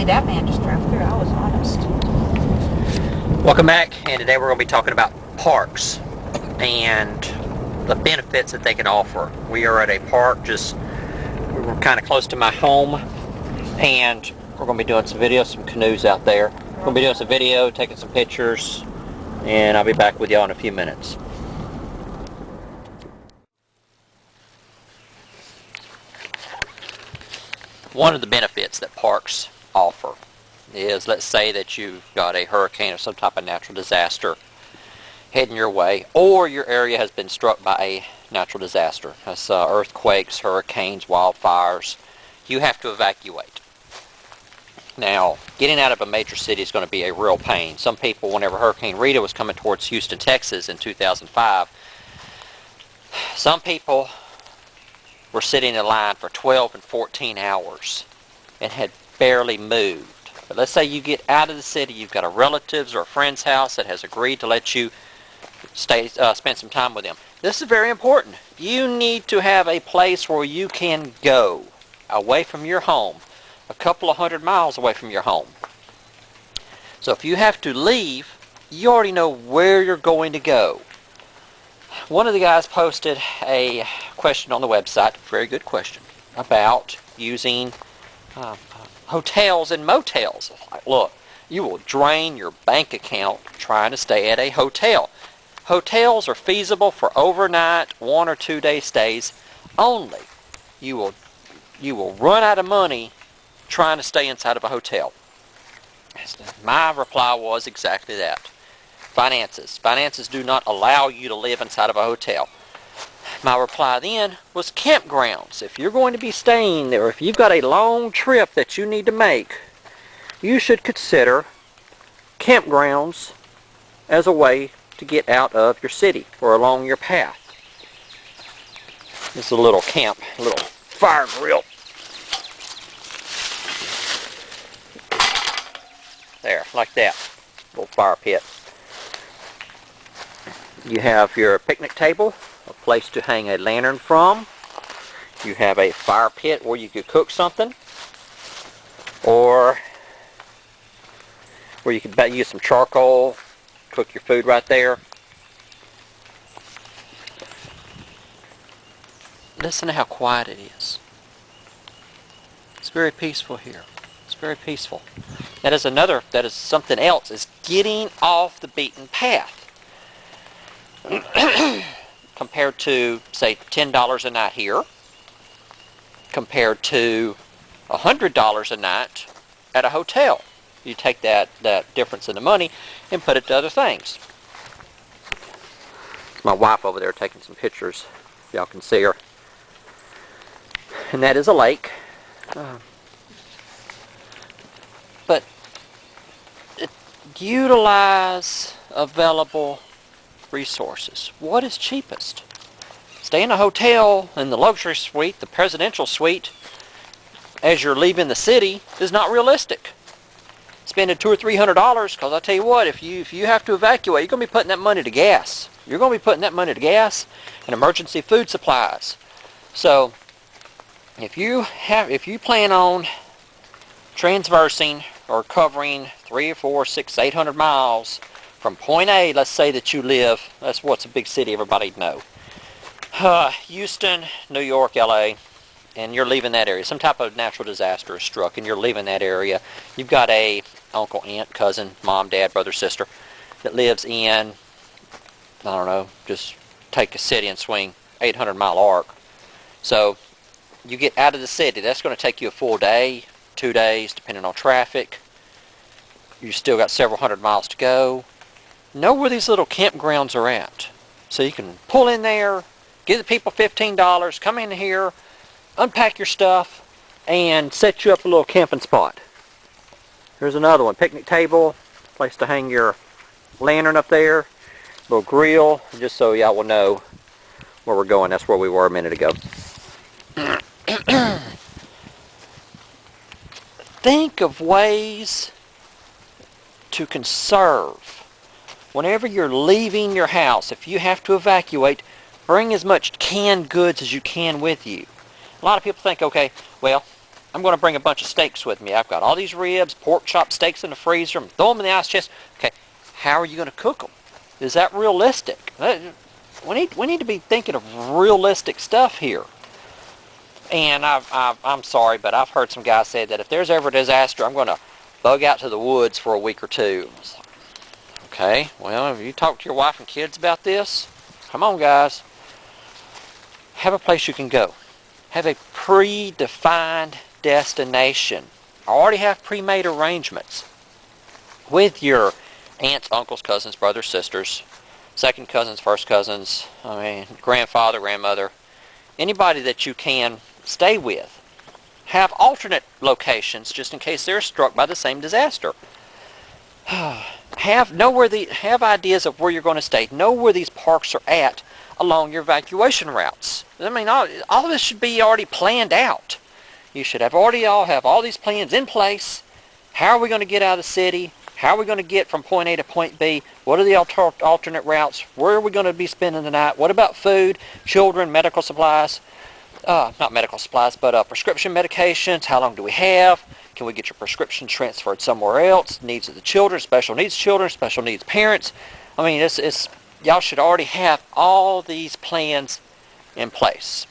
see, that man just drove through. I was honest. Welcome back, and today we're going to be talking about parks and the benefits that they can offer. We are at a park we're kind of close to my home, and we're going to be doing some videos, some canoes out there. We're going to be doing some video, taking some pictures, and I'll be back with y'all in a few minutes. One of the benefits that parks offer is, let's say that you've got a hurricane or some type of natural disaster heading your way, or your area has been struck by a natural disaster. That's earthquakes, hurricanes, wildfires. You have to evacuate. Now, getting out of a major city is going to be a real pain. Some people, whenever Hurricane Rita was coming towards Houston, Texas in 2005, some people were sitting in line for 12 and 14 hours and had barely moved. But let's say you get out of the city, you've got a relative's or a friend's house that has agreed to let you spend some time with them. This is very important. You need to have a place where you can go away from your home, a couple of 100 miles away from your home. So if you have to leave, you already know where you're going to go. One of the guys posted a question on the website, very good question, about using hotels and motels. Like, look, you will drain your bank account trying to stay at a hotel. Hotels are feasible for overnight, 1 or 2 day stays only. You will run out of money trying to stay inside of a hotel. My reply was exactly that. Finances. Finances do not allow you to live inside of a hotel. My reply then was campgrounds. If you're going to be staying there, if you've got a long trip that you need to make, you should consider campgrounds as a way to get out of your city or along your path. This is a little camp, a little fire grill. There, like that. Little fire pit. You have your picnic table, a place to hang a lantern from. You have a fire pit where you could cook something, or where you could use some charcoal, cook your food right there. Listen to how quiet it is. It's very peaceful here. It's very peaceful. That is something else, is getting off the beaten path. Compared to, say, $10 a night here, compared to $100 a night at a hotel. You take that difference in the money and put it to other things. My wife over there taking some pictures, if y'all can see her. And that is a lake. But utilize available resources. What is cheapest? Stay in a hotel in the luxury suite, the presidential suite, as you're leaving the city is not realistic. Spending $200 or $300, because I tell you what, if you have to evacuate, you're going to be putting that money to gas. You're going to be putting that money to gas and emergency food supplies. So if you plan on transversing or covering 300 or 400, 600, 800 miles from point A, let's say that you live, that's what's a big city everybody know, Houston, New York, LA, and you're leaving that area. Some type of natural disaster is struck and you're leaving that area. You've got a uncle, aunt, cousin, mom, dad, brother, sister that lives in, I don't know, just take a city and swing 800-mile arc. So you get out of the city. That's going to take you a full day, 2 days, depending on traffic. You still got several hundred miles to go. Know where these little campgrounds are at. So you can pull in there, give the people $15, come in here, unpack your stuff, and set you up a little camping spot. Here's another one. Picnic table, place to hang your lantern up there, little grill, just so y'all will know where we're going. That's where we were a minute ago. Think of ways to conserve. Whenever you're leaving your house, if you have to evacuate, bring as much canned goods as you can with you. A lot of people think, okay, well, I'm going to bring a bunch of steaks with me. I've got all these ribs, pork chop steaks in the freezer. I'm throw them in the ice chest. Okay, how are you going to cook them? Is that realistic? We need to be thinking of realistic stuff here. And I'm sorry, but I've heard some guys say that if there's ever a disaster, I'm going to bug out to the woods for a week or two. Okay, well, have you talked to your wife and kids about this? Come on, guys. Have a place you can go. Have a predefined destination. Already have pre-made arrangements with your aunts, uncles, cousins, brothers, sisters, second cousins, first cousins, grandfather, grandmother, anybody that you can stay with. Have alternate locations just in case they're struck by the same disaster. Have ideas of where you're going to stay. Know where these parks are at along your evacuation routes. All of this should be already planned out. You should have all these plans in place. How are we going to get out of the city? How are we going to get from point A to point B? What are the alternate routes? Where are we going to be spending the night? What about food, children, medical supplies? Not medical supplies, but prescription medications. How long do we have? Can we get your prescription transferred somewhere else? Needs of the children, special needs parents. Y'all should already have all these plans in place.